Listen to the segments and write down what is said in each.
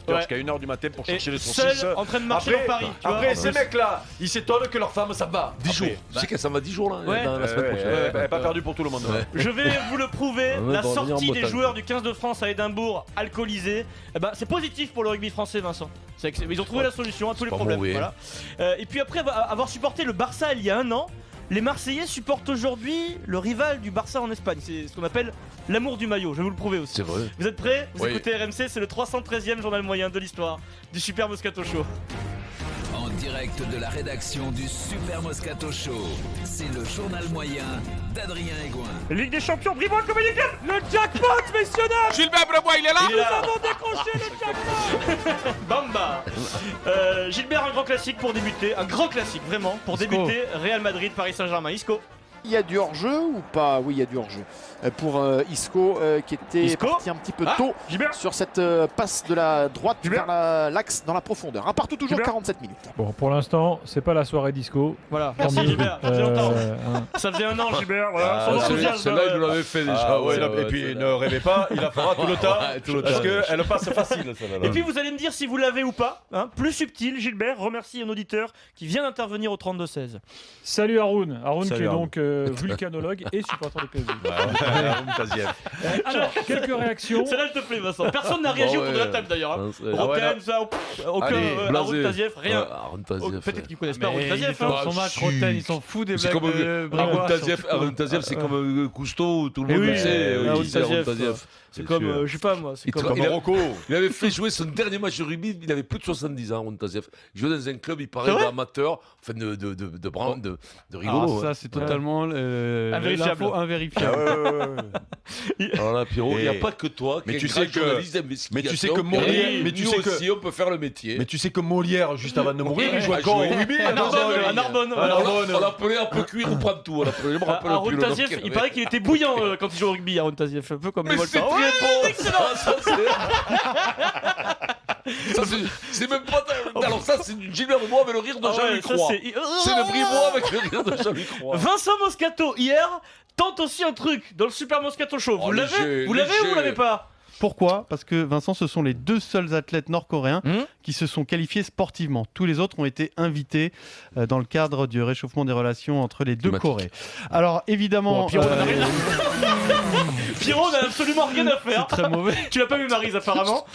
Jusqu'à 1h du matin pour chercher les seul saucisses. en train de marcher dans Paris. Après, ces mecs-là, ils s'étonnent que leur femme s'en va. 10 jours. Tu sais qu'elle s'en va 10 jours là, dans la semaine prochaine. Elle n'est pas perdue pour tout le monde. Je vais vous le prouver, la dans sortie en des Bretagne. joueurs du 15 de France à Édimbourg alcoolisés, c'est positif pour le rugby français, Vincent. Ils ont trouvé la solution à tous les pas problèmes. mauvais. Voilà. Et puis après avoir supporté le Barça il y a un an, les Marseillais supportent aujourd'hui le rival du Barça en Espagne. C'est ce qu'on appelle l'amour du maillot, je vais vous le prouver aussi. C'est vrai. Vous êtes prêts? Vous Oui. écoutez RMC, c'est le 313e journal moyen de l'histoire du Super Moscato Show. En direct de la rédaction du Super Moscato Show, c'est le journal moyen d'Adrien Aigouin. Ligue des champions, Brivois Comedy Club, le jackpot, messieurs dames. Gilbert Brebois, il est là. Nous avons décroché le jackpot. Bamba. Gilbert, un grand classique pour débuter, un grand classique vraiment pour débuter. Real Madrid, Paris Saint-Germain. Isco. Il y a du hors-jeu ou pas? Oui, il y a du hors-jeu pour Isco qui était parti un petit peu tôt sur cette passe de la droite vers l'axe dans la profondeur. Un partout toujours, 47 minutes. Bon, pour l'instant, c'est pas la soirée disco. Voilà, Tant merci mieux. Gilbert, ça faisait longtemps. Ça faisait un an, Gilbert, voilà. Son enthousiasme. Celle-là, il nous l'avait fait déjà. Et puis ne rêvez pas, il la fera tout le temps. Parce qu'elle passe facile, celle-là. Et puis vous allez me dire si vous l'avez ou pas. Plus subtil, Gilbert remercie un auditeur qui vient d'intervenir au 32-16. Salut Haroun. Haroun qui Salut, est Haroun. donc vulcanologue et supporter du PSG. Taziev. Alors, quelques réactions. Celle-là, elle te plaît, Vincent. Personne n'a réagi Bon, autour de la table d'ailleurs. ouais. Aucun Allez, Haroun blasé. Taziev, rien. Aaron Taziev. Peut-être qu'ils connaissent pas Haroun Mais Taziev. il hein. fait son match, Roten, ils s'en foutent des C'est blagues comme de Aaron Brivois, Taziev. surtout. Aaron Taziev, c'est comme Cousteau, tout le Eh monde oui, le sait. Aaron Il sait Aaron Taziev, Taziev. C'est comme, je sais pas moi, c'est Il comme. tra- Comme Rocco. Il avait fait jouer son dernier match de rugby, il avait plus de 70 ans, Aaron Taziev. Il jouait dans un club, il C'est paraît vrai d'amateur, enfin de rigolo. Ah, ça, c'est totalement Invérifiable. l'info invérifiable. Alors là, Pierrot, il n'y a Et- pas que toi qui Mais est tu un sais grand que- journaliste d'investigation. mais tu sais que Et Molière- mais tu nous sais que- aussi, on peut faire le métier. Mais tu sais que Molière, juste avant de mourir, il jouait a encore au joué. rugby. À Narbonne. À Narbonne. On l'appelait un peu cuire ou prendre tout. On l'appelait, je me rappelle Aaron plus le nom Taziev, qu'il il avait. paraît qu'il était bouillant quand il jouait au rugby, Aaron Taziev, un peu comme Mais les c'est Volta. très Ouais, bon. excellent. C'est même pas. Alors ça, c'est du Gilbert Bribois avec le rire de Ah ouais, Jean-Luc ça, Roy. c'est- C'est le Bribois avec le rire de Jean-Luc Roy. Vincent Moscato, hier, tente aussi un truc dans le Super Moscato Show. Vous Oh, l'avez léger, Vous l'avez ou léger. vous l'avez pas? Pourquoi? Parce que Vincent, ce sont les deux seuls athlètes nord-coréens qui se sont qualifiés sportivement. Tous les autres ont été invités dans le cadre du réchauffement des relations entre les deux Climatique. Corées. Alors évidemment, Bon, Pierrot, on en a rien Pierrot n'a absolument rien à faire. c'est très mauvais. Tu l'as pas vu, Maryse, apparemment.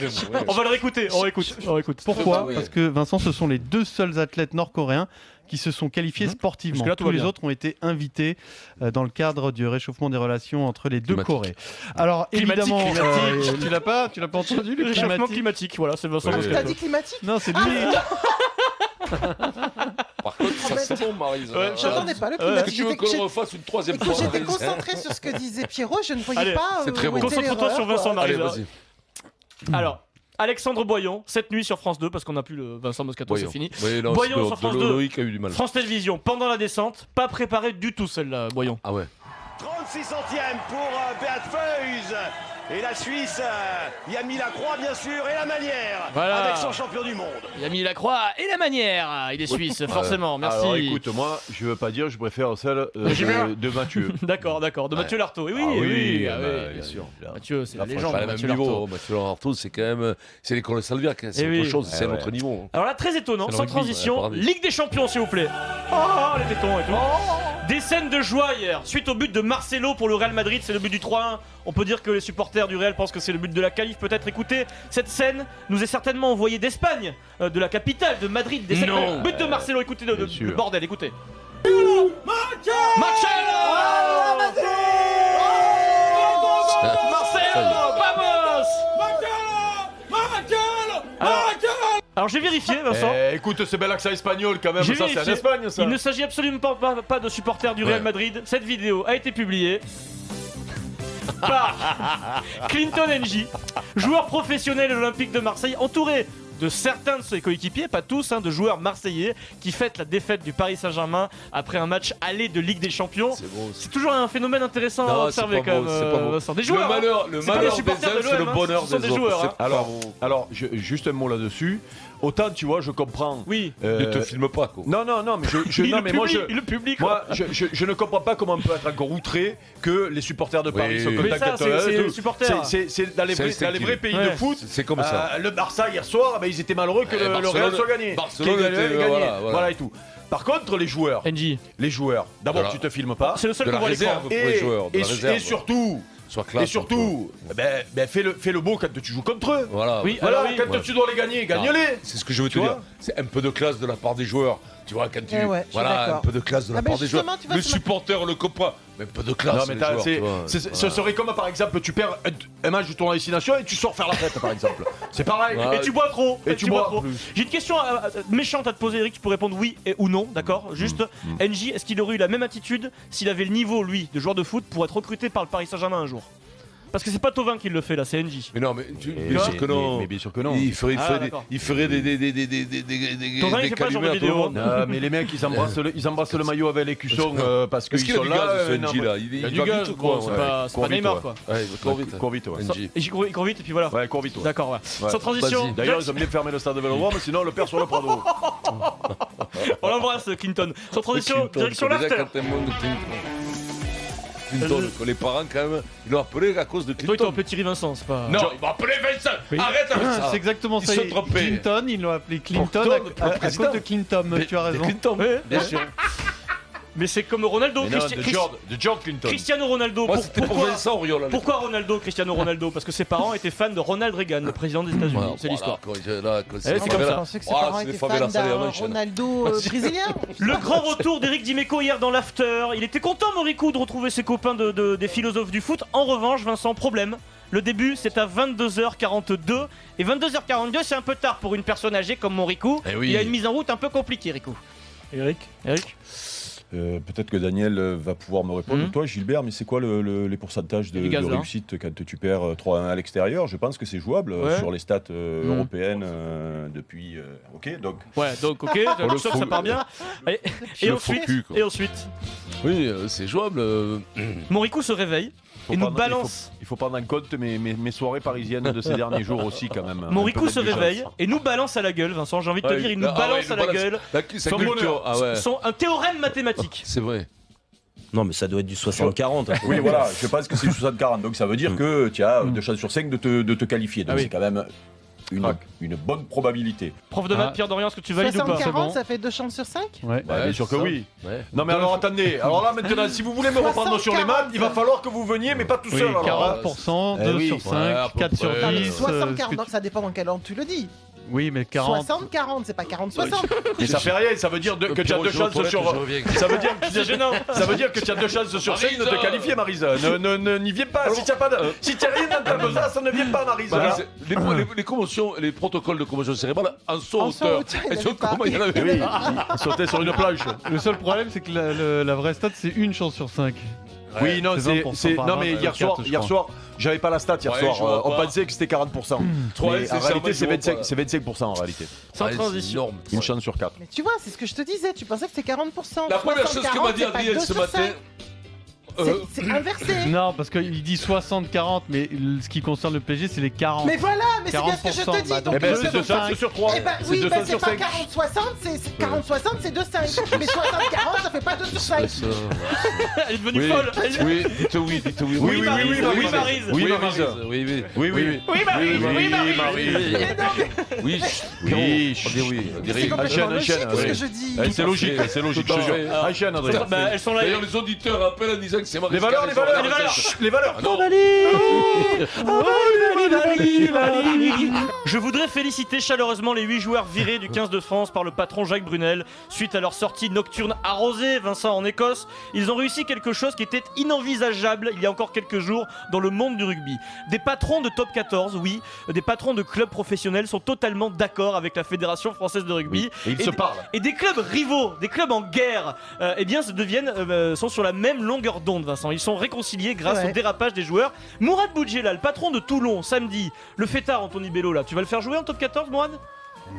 On va le réécouter. On réécoute. Pourquoi? Oui. Parce que Vincent, ce sont les deux seuls athlètes nord-coréens qui se sont qualifiés sportivement. Jusque-là, tout Tous va les bien. autres ont été invités dans le cadre du réchauffement des relations entre les deux Climatique. Corées. Alors Climatique, évidemment, climatique. tu l'as pas entendu le Réchauffement climatique? climatique, voilà, c'est Vincent Oui. Moscato. T'as dit climatique? Non, c'est lui. Par contre, ça c'est bon, Maryse. J'entendais pas le Est-ce que climatique. tu veux qu'on le refasse une troisième fois, J'étais Maryse concentré sur ce que disait Pierrot, je ne voyais Allez, pas c'est très où bon. était Concentre-toi l'erreur, sur Vincent, quoi. Allez, Maryse. vas-y. Alors, Alexandre Boyon, cette nuit sur France 2, parce qu'on n'a plus le Vincent Moscato, c'est fini. Oui, non, Boyon c'est sur France 2. Loïc a eu du mal. France Télévisions, pendant la descente, pas préparé du tout celle-là, Boyon. Ah ouais. 36 centièmes pour Beat Feuz. Et la Suisse y a mis la croix, bien sûr, et la manière Voilà. avec son champion du monde. Il a mis la croix et la manière. Il est suisse, forcément. Merci. Alors écoute, moi, je veux pas dire, je préfère celle de Mathieu. D'accord, de Mathieu Lartaud. Oui, Ah oui, ah bah, oui. bien sûr. Mathieu, c'est la Pas légende. le même Mathieu niveau. Lartaud. Mathieu Lartaud, c'est quand même. C'est l'école Salviac, hein, c'est Eh autre oui. chose, c'est Ouais, notre niveau. Alors là, très étonnant, C'est le sans rugby, transition, ouais, pardon. Ligue des Champions, s'il vous plaît. Oh, les tétons et tout. Des scènes de joie hier, suite au but de Marcelo pour le Real Madrid, c'est le but du 3-1. On peut dire que les supporters du Real pensent que c'est le but de la qualif, peut-être. Écoutez, cette scène nous est certainement envoyée d'Espagne, de la capitale, de Madrid. Des scènes- Non. But de Marcelo, écoutez le sûr. bordel, écoutez. Marcelo vamos! Alors j'ai vérifié, Vincent. Écoute, c'est bel accent espagnol quand même, J'ai ça c'est en vérifié. Espagne ça. Il ne s'agit absolument pas de supporters du Real Ouais. Madrid. Cette vidéo a été publiée par Clinton NJ, joueur professionnel de l'Olympique de Marseille, entouré de certains de ses coéquipiers, pas tous, de joueurs marseillais qui fêtent la défaite du Paris Saint-Germain après un match aller de Ligue des Champions. C'est toujours un phénomène intéressant à observer quand même. Vincent. Des joueurs. Le malheur des uns, c'est le bonheur des autres. Alors, juste un mot là-dessus. Autant, tu vois, je comprends. Oui. Ne te filme pas, quoi. Non, mais le public. Moi, je ne comprends pas comment on peut être encore outré que les supporters de Paris sont contacts. C'est les supporters. C'est dans les vrais pays de foot. C'est comme ça. Le Barça hier soir, ils étaient malheureux que le Real soit gagné. Barcelone était gagné. Voilà et tout. Par contre, les joueurs. D'abord, tu te filmes pas. C'est le seul qu'on voit l'écran. Et surtout. Et surtout, fais le beau quand tu joues contre eux. Quand tu dois les gagner, gagne-les. C'est ce que je veux te dire. C'est un peu de classe de la part des joueurs. Tu vois, quand tu. Un peu de classe de la part des joueurs. Le supporter le comprend. Mais un peu de classe. Non, mais ce serait comme par exemple, tu perds un match de tournoi destination et tu sors faire la fête, par exemple. C'est pareil. Et tu bois trop. J'ai une question méchante à te poser, Eric. Tu peux répondre oui ou non, d'accord? Juste, NJ, est-ce qu'il aurait eu la même attitude s'il avait le niveau, lui, de joueur de foot pour être recruté par le Paris Saint-Germain un jour? Parce que c'est pas Thauvin qui le fait là, c'est NJ. Mais non, mais bien sûr que non. Mais bien sûr que non. Il ferait Thauvin, il fait pas ce genre de vidéo. Mais les mecs, ils embrassent le maillot avec les cuissons parce qu'ils sont là. Il y a du gaz, quoi. C'est pas Neymar, quoi. Il court vite, Il court vite et puis voilà. Ouais, court vite. D'accord, ouais. Sans transition. D'ailleurs, ils ont bien fermé le stade de Vélodrome, sinon on le perd sur le Prado. On l'embrasse, Clinton. Sans transition, direction l'after. Clinton, les parents quand même, ils l'ont appelé à cause de Clinton. Toi, ils t'ont appelé Thierry Vincent, c'est pas. Non, ils m'ont appelé Vincent. Arrête avec ça. C'est exactement ça. Ils sont trompés. Clinton, ils l'ont appelé Clinton à cause de Clinton. Tu as raison. Clinton, bien sûr. Mais c'est comme Ronaldo, de George Clinton. Cristiano Ronaldo. Moi, c'était pour Vincent Auriol. Pourquoi Ronaldo, Cristiano Ronaldo? Parce que ses parents étaient fans de Ronald Reagan, le président des États-Unis. C'est l'histoire. C'est comme ça. Je pensais que ses parents étaient fans d'un Ronaldo brésilien. Le grand retour d'Éric Dimeco hier dans l'after. Il était content, Morikou, de retrouver ses copains des philosophes du foot. En revanche, Vincent, problème. Le début, c'est à 22h42. Et 22h42, c'est un peu tard pour une personne âgée comme Morikou. Il a une mise en route un peu compliquée, Rikou. Eric Peut-être que Daniel va pouvoir me répondre. Toi, Gilbert, mais c'est quoi les pourcentages de réussite quand tu perds 3-1 à l'extérieur? Je pense que c'est jouable sur les stats européennes depuis. Ok, donc. Ouais, donc ok, je sens que ça part bien. Et ensuite. Oui, c'est jouable. Morikou se réveille. Et nous balance. Il faut prendre en compte mes soirées parisiennes de ces derniers jours aussi, quand même. Morikou se réveille et nous balance à la gueule, Vincent. J'ai envie de te dire, il nous balance à la gueule. Un théorème mathématique. C'est vrai. Non, mais ça doit être du 60-40. Oui, voilà, je pense que c'est du 60-40. Donc ça veut dire que tu as 2 chances sur 5 de te qualifier. Donc c'est quand même une bonne probabilité. Prof de maths, Pierre Dorian, est-ce que tu valides ou pas? 60-40, ça fait 2 chances sur 5? Ouais, bien sûr que oui. Non, mais alors attendez. Alors là, maintenant, si vous voulez me reprendre sur les maths, il va falloir que vous veniez, mais pas tout seul. 40%, 2 sur 5, 4 sur 10. 60-40, donc ça dépend dans quel ordre tu le dis. Oui, mais 40. 60-40, c'est pas 40-60. Mais ça fait rien, ça veut dire que tu as 2 chances sur. Ça veut dire que tu as 2 chances sur 5 de te qualifier, Marisa. N'y viens pas. Si tu n'as rien dans ta besace, ça ne vient pas, Marisa. Les commotions, les protocoles de commotion cérébrale en saut hauteur. Ils sautaient sur une planche. Le seul problème, c'est que la vraie stat, c'est 1 chance sur 5. Oui, non, non, mais hier soir, j'avais pas la stat hier soir. On pensait que c'était 40%. Mais en réalité, c'est 25% en réalité. Sans transition. Une chance sur 4. Mais tu vois, c'est ce que je te disais. Tu pensais que c'était 40%. La première chose que m'a dit Adrien ce matin. C'est inversé. Non, parce qu'il dit 60-40, mais ce qui concerne le PSG, c'est les 40. Mais voilà, mais c'est bien ce que je te dis. Donc c'est 2 chances sur 3. Oui, mais c'est pas 40-60, c'est 40-60, c'est 2-5. Mais 60-40, ça fait pas 2 sur 5. Elle est devenue folle. Oui, dites oui. Oui, Maryse. Oui, Maryse. Oui, ce que je dis. C'est logique, je te jure. Enchaîne, Adrien. Elles sont là. D'ailleurs, les auditeurs appellent en disant que c'est Maryse. Les valeurs. Je voudrais féliciter chaleureusement les 8 joueurs virés du 15 de France par le patron Jacques Brunel suite à leur sortie nocturne arrosée, Vincent, en Écosse. Ils ont réussi quelque chose qui était inenvisageable il y a encore quelques jours dans le monde du rugby. Des patrons de top 14, oui, des patrons de clubs professionnels sont totalement d'accord avec la Fédération française de rugby. Et ils se parlent. Et des clubs rivaux, des clubs en guerre, sont sur la même longueur d'onde, Vincent. Ils sont réconciliés grâce au dérapage des joueurs. Mourad Boudjela, le patron de Toulon, samedi, le fêtard Anthony Bello, là, tu vas le faire jouer en top 14, Mourad?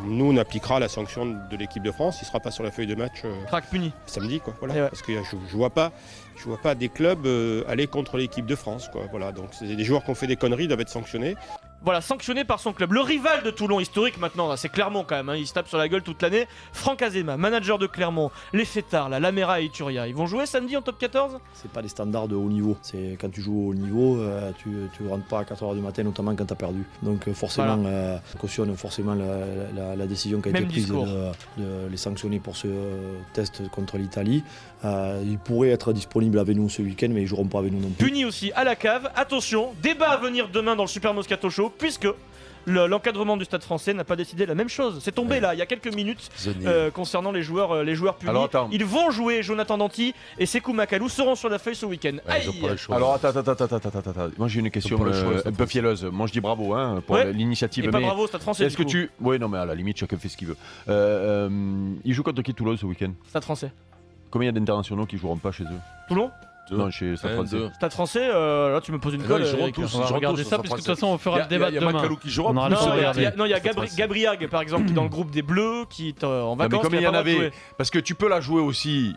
Nous, on appliquera la sanction de l'équipe de France. Il ne sera pas sur la feuille de match puni samedi. Quoi, voilà. Parce que je ne vois pas des clubs aller contre l'équipe de France. Quoi, voilà. Donc, c'est des joueurs qui ont fait des conneries, doivent être sanctionnés. Voilà, sanctionné par son club. Le rival de Toulon historique maintenant, c'est Clermont quand même, il se tape sur la gueule toute l'année. Franck Azema, manager de Clermont, les fêtards, Lamera et Ituria, ils vont jouer samedi en top 14 ? C'est pas des standards de haut niveau. C'est quand tu joues au haut niveau, tu rentres pas à 4h du matin, notamment quand tu as perdu. Donc forcément, cautionne forcément la décision qui a été prise de les sanctionner pour ce test contre l'Italie. Ils pourraient être disponibles avec nous ce week-end, mais ils joueront pas avec nous non plus. Puni aussi à la cave. Attention, débat à venir demain dans le Super Moscato Show, puisque l'encadrement du Stade français n'a pas décidé la même chose. C'est tombé là, il y a quelques minutes, concernant les joueurs punis. Alors, ils vont jouer. Jonathan Danty et Sekou Makalou seront sur la feuille ce week-end. Alors attends. Moi j'ai une question un peu fielleuse. Moi je dis bravo pour l'initiative. Et pas bravo Stade français. Est-ce que tu... Oui, non mais à la limite chacun fait ce qu'il veut. Ils jouent contre qui Toulon ce week-end? Stade français. Combien d'internationaux qui joueront pas chez eux? Toulon? Non, chez Stade français. Stade français, là tu me poses une colle. Ils joueront tous. On va regarder ça, parce que de toute façon on fera le débat demain. Il y a Gabriag par exemple qui est dans le groupe des Bleus, qui est en vacances. Mais comme il y en avait, parce que tu peux la jouer aussi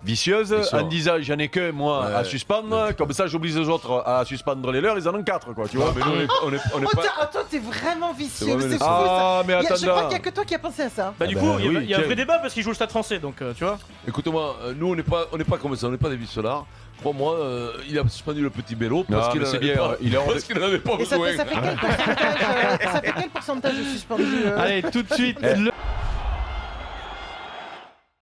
vicieuse en disant j'en ai que moi à suspendre, comme ça j'oblige les autres à suspendre les leurs, ils en ont 4 quoi, tu vois. Mais nous on est pas... Attends, t'es vraiment vicieux, c'est fou ça. Mais attends, je crois qu'il y a que toi qui as pensé à ça. Bah du coup il y a un vrai débat parce qu'il joue le Stade français, donc tu vois. Écoute-moi, nous on n'est pas comme ça, on n'est pas des vicelards. Pour moi, il a suspendu le petit vélo parce qu'il n'avait pas besoin. Ça fait quel pourcentage de suspendu? Allez, tout de suite,